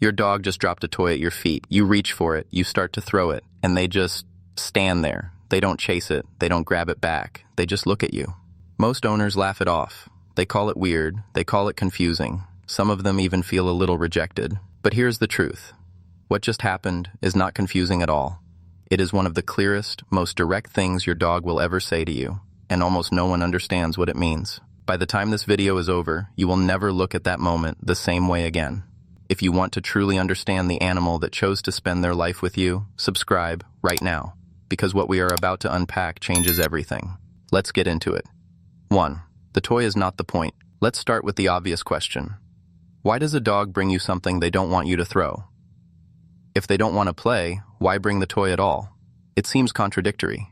Your dog just dropped a toy at your feet. You reach for it, you start to throw it, and they just stand there. They don't chase it, they don't grab it back, they just look at you. Most owners laugh it off. They call it weird, they call it confusing. Some of them even feel a little rejected. But here's the truth. What just happened is not confusing at all. It is one of the clearest, most direct things your dog will ever say to you, and almost no one understands what it means. By the time this video is over, you will never look at that moment the same way again. If you want to truly understand the animal that chose to spend their life with you, subscribe right now, because what we are about to unpack changes everything. Let's get into it. 1. The toy is not the point. Let's start with the obvious question. Why does a dog bring you something they don't want you to throw? If they don't want to play, why bring the toy at all? It seems contradictory.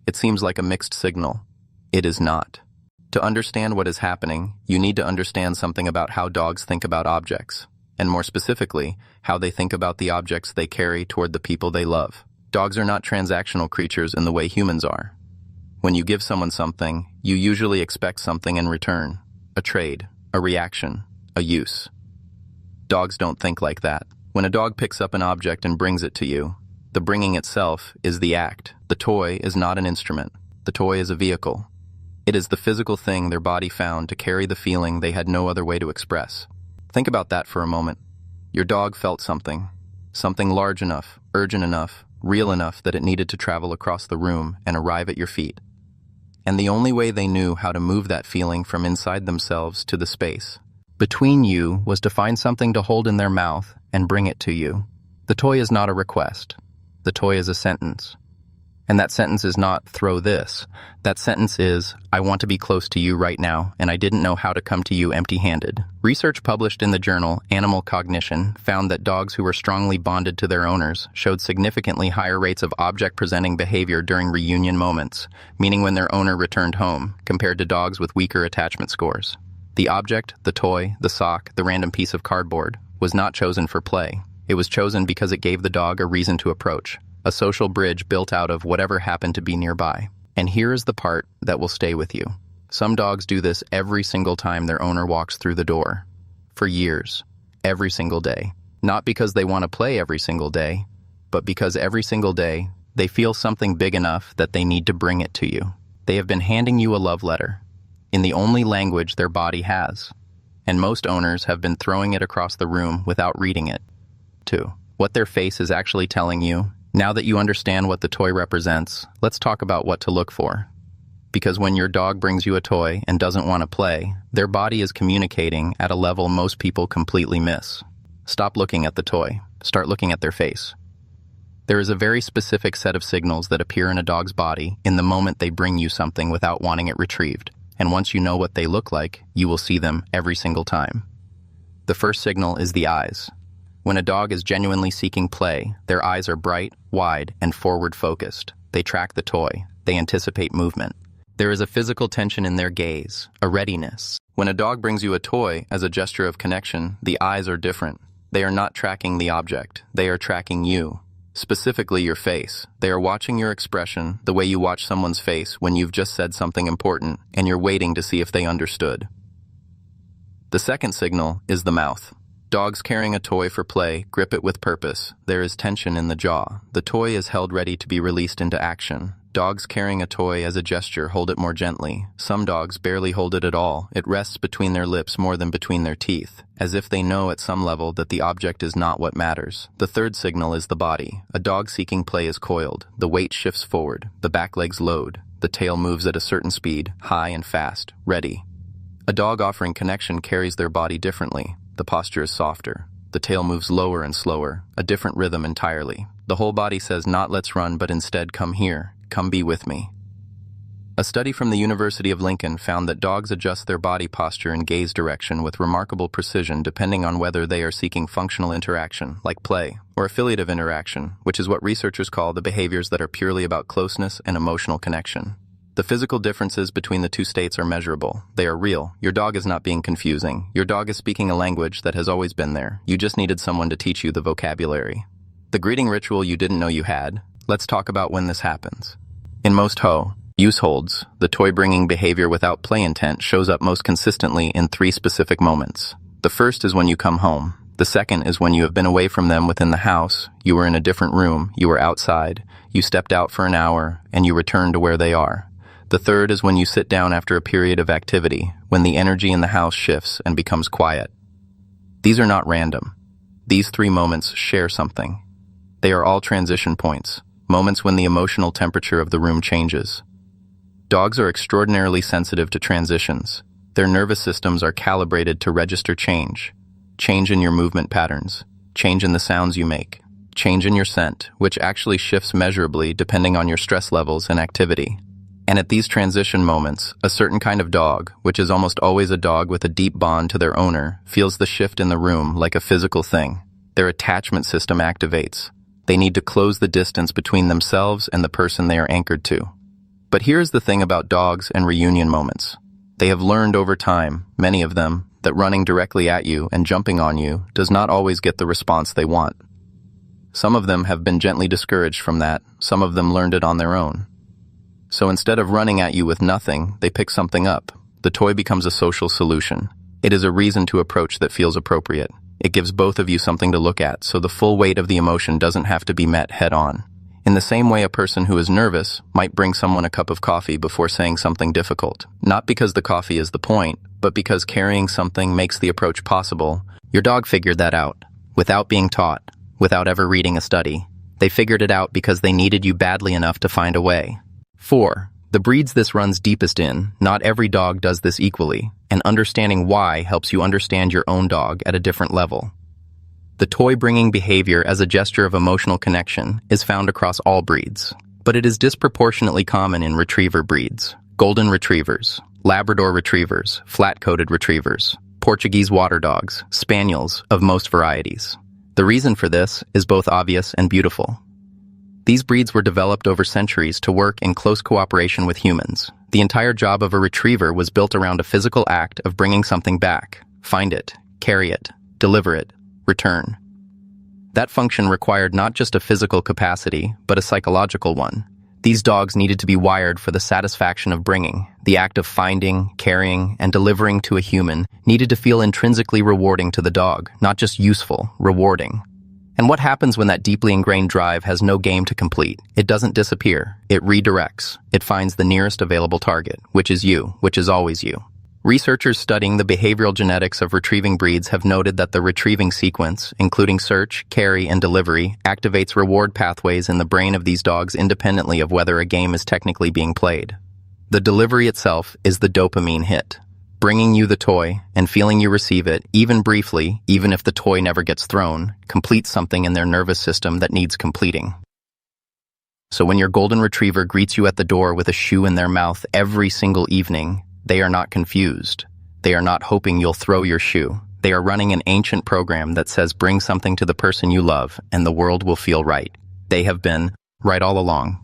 It seems like a mixed signal. It is not. To understand what is happening, you need to understand something about how dogs think about objects, and more specifically, how they think about the objects they carry toward the people they love. Dogs are not transactional creatures in the way humans are. When you give someone something, you usually expect something in return. A trade, a reaction, a use. Dogs don't think like that. When a dog picks up an object and brings it to you, the bringing itself is the act. The toy is not an instrument. The toy is a vehicle. It is the physical thing their body found to carry the feeling they had no other way to express. Think about that for a moment. Your dog felt something large enough, urgent enough, real enough that it needed to travel across the room and arrive at your feet. And the only way they knew how to move that feeling from inside themselves to the space between you was to find something to hold in their mouth and bring it to you. The toy is not a request. The toy is a sentence. And that sentence is not, throw this. That sentence is, I want to be close to you right now, and I didn't know how to come to you empty-handed. Research published in the journal Animal Cognition found that dogs who were strongly bonded to their owners showed significantly higher rates of object-presenting behavior during reunion moments, meaning when their owner returned home, compared to dogs with weaker attachment scores. The object, the toy, the sock, the random piece of cardboard, was not chosen for play. It was chosen because it gave the dog a reason to approach. A social bridge built out of whatever happened to be nearby. And here is the part that will stay with you. Some dogs do this every single time their owner walks through the door. For years. Every single day. Not because they want to play every single day, but because every single day they feel something big enough that they need to bring it to you. They have been handing you a love letter, in the only language their body has. And most owners have been throwing it across the room without reading it, too. What their face is actually telling you. Now that you understand what the toy represents, let's talk about what to look for. Because when your dog brings you a toy and doesn't want to play, their body is communicating at a level most people completely miss. Stop looking at the toy. Start looking at their face. There is a very specific set of signals that appear in a dog's body in the moment they bring you something without wanting it retrieved. And once you know what they look like, you will see them every single time. The first signal is the eyes. When a dog is genuinely seeking play, their eyes are bright, wide, and forward-focused. They track the toy. They anticipate movement. There is a physical tension in their gaze, a readiness. When a dog brings you a toy as a gesture of connection, the eyes are different. They are not tracking the object. They are tracking you, specifically your face. They are watching your expression, the way you watch someone's face when you've just said something important, and you're waiting to see if they understood. The second signal is the mouth. Dogs carrying a toy for play grip it with purpose. There is tension in the jaw. The toy is held ready to be released into action. Dogs carrying a toy as a gesture hold it more gently. Some dogs barely hold it at all. It rests between their lips more than between their teeth, as if they know at some level that the object is not what matters. The third signal is the body. A dog seeking play is coiled. The weight shifts forward. The back legs load. The tail moves at a certain speed, high and fast, ready. A dog offering connection carries their body differently. The posture is softer. The tail moves lower and slower, a different rhythm entirely. The whole body says not let's run, but instead come here, come be with me. A study from the University of Lincoln found that dogs adjust their body posture and gaze direction with remarkable precision depending on whether they are seeking functional interaction, like play, or affiliative interaction, which is what researchers call the behaviors that are purely about closeness and emotional connection. The physical differences between the two states are measurable. They are real. Your dog is not being confusing. Your dog is speaking a language that has always been there. You just needed someone to teach you the vocabulary. The greeting ritual you didn't know you had. Let's talk about when this happens. In most use holds, the toy-bringing behavior without play intent shows up most consistently in 3 specific moments. The first is when you come home. The The second is when you have been away from them within the house, you were in a different room, you were outside, you stepped out for an hour, and you return to where they are. The third is when you sit down after a period of activity, when the energy in the house shifts and becomes quiet. These are not random. These 3 moments share something. They are all transition points, moments when the emotional temperature of the room changes. Dogs are extraordinarily sensitive to transitions. Their nervous systems are calibrated to register change. Change in your movement patterns, change in the sounds you make, change in your scent, which actually shifts measurably depending on your stress levels and activity. And at these transition moments, a certain kind of dog, which is almost always a dog with a deep bond to their owner, feels the shift in the room like a physical thing. Their attachment system activates. They need to close the distance between themselves and the person they are anchored to. But here's the thing about dogs and reunion moments. They have learned over time, many of them, that running directly at you and jumping on you does not always get the response they want. Some of them have been gently discouraged from that, some of them learned it on their own. So instead of running at you with nothing, they pick something up. The toy becomes a social solution. It is a reason to approach that feels appropriate. It gives both of you something to look at, so the full weight of the emotion doesn't have to be met head-on. In the same way, a person who is nervous might bring someone a cup of coffee before saying something difficult. Not because the coffee is the point, but because carrying something makes the approach possible. Your dog figured that out, without being taught, without ever reading a study. They figured it out because they needed you badly enough to find a way. 4. The breeds this runs deepest in, not every dog does this equally, and understanding why helps you understand your own dog at a different level. The toy-bringing behavior as a gesture of emotional connection is found across all breeds, but it is disproportionately common in retriever breeds, golden retrievers, Labrador retrievers, flat-coated retrievers, Portuguese water dogs, spaniels of most varieties. The reason for this is both obvious and beautiful. These breeds were developed over centuries to work in close cooperation with humans. The entire job of a retriever was built around a physical act of bringing something back, find it, carry it, deliver it, return. That function required not just a physical capacity, but a psychological one. These dogs needed to be wired for the satisfaction of bringing. The act of finding, carrying, and delivering to a human needed to feel intrinsically rewarding to the dog, not just useful, rewarding. And what happens when that deeply ingrained drive has no game to complete? It doesn't disappear. It redirects. It finds the nearest available target, which is you, which is always you. Researchers studying the behavioral genetics of retrieving breeds have noted that the retrieving sequence, including search, carry, and delivery, activates reward pathways in the brain of these dogs independently of whether a game is technically being played. The delivery itself is the dopamine hit. Bringing you the toy and feeling you receive it, even briefly, even if the toy never gets thrown, completes something in their nervous system that needs completing. So when your golden retriever greets you at the door with a shoe in their mouth every single evening, they are not confused. They are not hoping you'll throw your shoe. They are running an ancient program that says bring something to the person you love and the world will feel right. They have been right all along.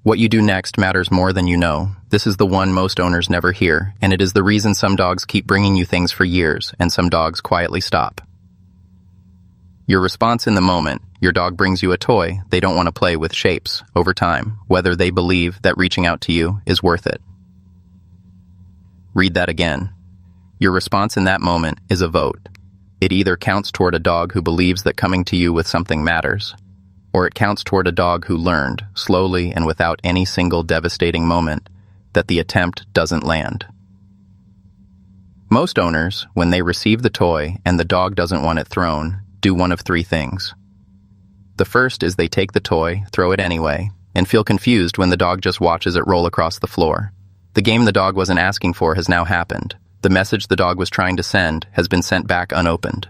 What you do next matters more than you know. This is the one most owners never hear, and it is the reason some dogs keep bringing you things for years, and some dogs quietly stop. Your response in the moment, your dog brings you a toy they don't want to play with shapes, over time, whether they believe that reaching out to you is worth it. Read that again. Your response in that moment is a vote. It either counts toward a dog who believes that coming to you with something matters, or it counts toward a dog who learned, slowly and without any single devastating moment, that the attempt doesn't land. Most owners, when they receive the toy and the dog doesn't want it thrown, do one of 3 things. The first is they take the toy, throw it anyway, and feel confused when the dog just watches it roll across the floor. The game the dog wasn't asking for has now happened. The message the dog was trying to send has been sent back unopened.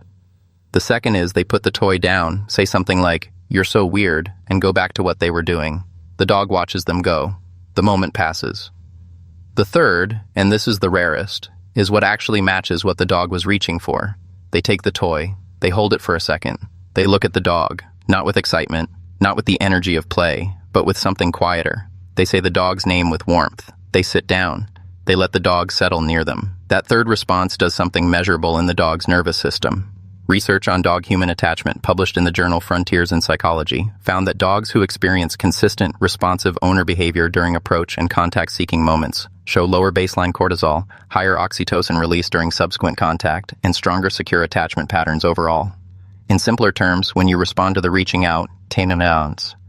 The second is they put the toy down, say something like, "You're so weird," and go back to what they were doing. The dog watches them go. The moment passes. The third, and this is the rarest, is what actually matches what the dog was reaching for. They take the toy, they hold it for a second, they look at the dog, not with excitement, not with the energy of play, but with something quieter. They say the dog's name with warmth. They sit down. They let the dog settle near them. That third response does something measurable in the dog's nervous system. Research on dog-human attachment, published in the journal Frontiers in Psychology, found that dogs who experience consistent, responsive owner behavior during approach and contact-seeking moments show lower baseline cortisol, higher oxytocin release during subsequent contact, and stronger secure attachment patterns overall. In simpler terms, when you respond to the reaching out,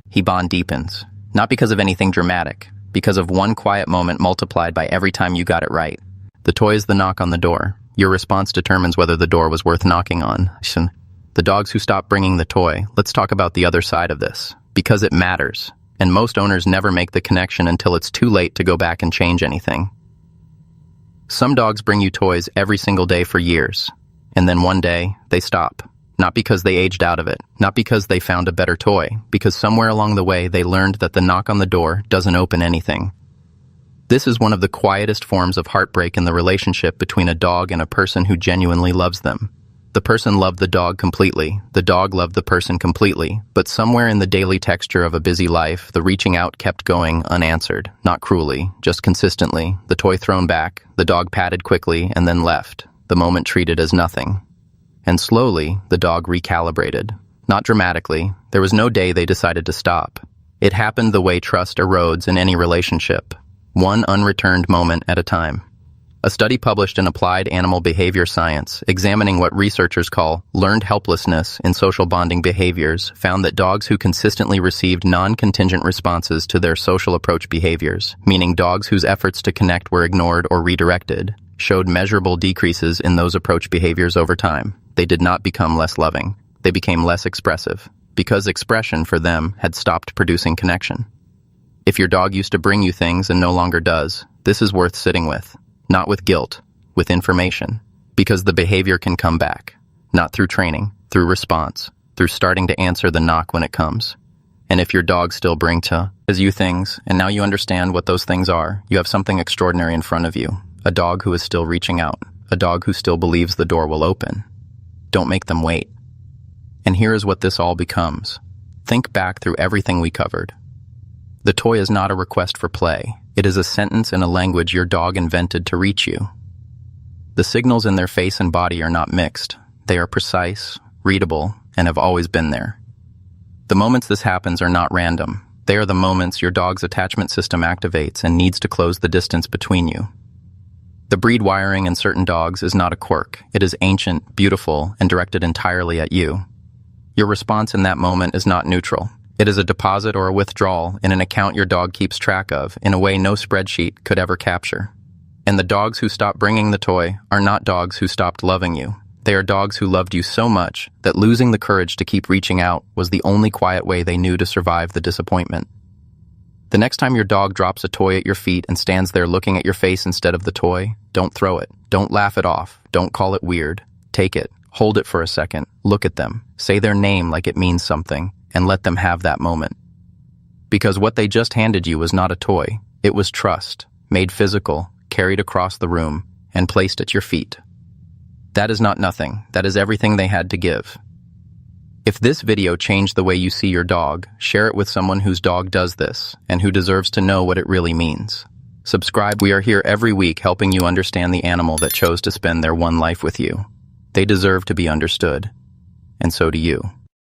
he bond deepens. Not because of anything dramatic, because of one quiet moment multiplied by every time you got it right. The toy is the knock on the door. Your response determines whether the door was worth knocking on. The dogs who stop bringing the toy, let's talk about the other side of this. Because it matters. And most owners never make the connection until it's too late to go back and change anything. Some dogs bring you toys every single day for years. And then one day, they stop. Not because they aged out of it, not because they found a better toy, because somewhere along the way they learned that the knock on the door doesn't open anything. This is one of the quietest forms of heartbreak in the relationship between a dog and a person who genuinely loves them. The person loved the dog completely, the dog loved the person completely, but somewhere in the daily texture of a busy life, the reaching out kept going unanswered, not cruelly, just consistently, the toy thrown back, the dog patted quickly and then left, the moment treated as nothing. And slowly, the dog recalibrated. Not dramatically, there was no day they decided to stop. It happened the way trust erodes in any relationship, one unreturned moment at a time. A study published in Applied Animal Behavior Science, examining what researchers call learned helplessness in social bonding behaviors, found that dogs who consistently received non-contingent responses to their social approach behaviors, meaning dogs whose efforts to connect were ignored or redirected, showed measurable decreases in those approach behaviors over time. They did not become less loving. They became less expressive, because expression for them had stopped producing connection. If your dog used to bring you things and no longer does, this is worth sitting with. Not with guilt, with information. Because the behavior can come back. Not through training, through response, through starting to answer the knock when it comes. And if your dog still brings you things, and now you understand what those things are, you have something extraordinary in front of you. A dog who is still reaching out. A dog who still believes the door will open. Don't make them wait. And here is what this all becomes. Think back through everything we covered. The toy is not a request for play. It is a sentence in a language your dog invented to reach you. The signals in their face and body are not mixed. They are precise, readable, and have always been there. The moments this happens are not random. They are the moments your dog's attachment system activates and needs to close the distance between you. The breed wiring in certain dogs is not a quirk. It is ancient, beautiful, and directed entirely at you. Your response in that moment is not neutral. It is a deposit or a withdrawal in an account your dog keeps track of in a way no spreadsheet could ever capture. And the dogs who stopped bringing the toy are not dogs who stopped loving you. They are dogs who loved you so much that losing the courage to keep reaching out was the only quiet way they knew to survive the disappointment. The next time your dog drops a toy at your feet and stands there looking at your face instead of the toy, don't throw it. Don't laugh it off. Don't call it weird. Take it. Hold it for a second. Look at them. Say their name like it means something, and let them have that moment. Because what they just handed you was not a toy. It was trust, made physical, carried across the room, and placed at your feet. That is not nothing. That is everything they had to give. If this video changed the way you see your dog, share it with someone whose dog does this and who deserves to know what it really means. Subscribe. We are here every week helping you understand the animal that chose to spend their one life with you. They deserve to be understood, and so do you.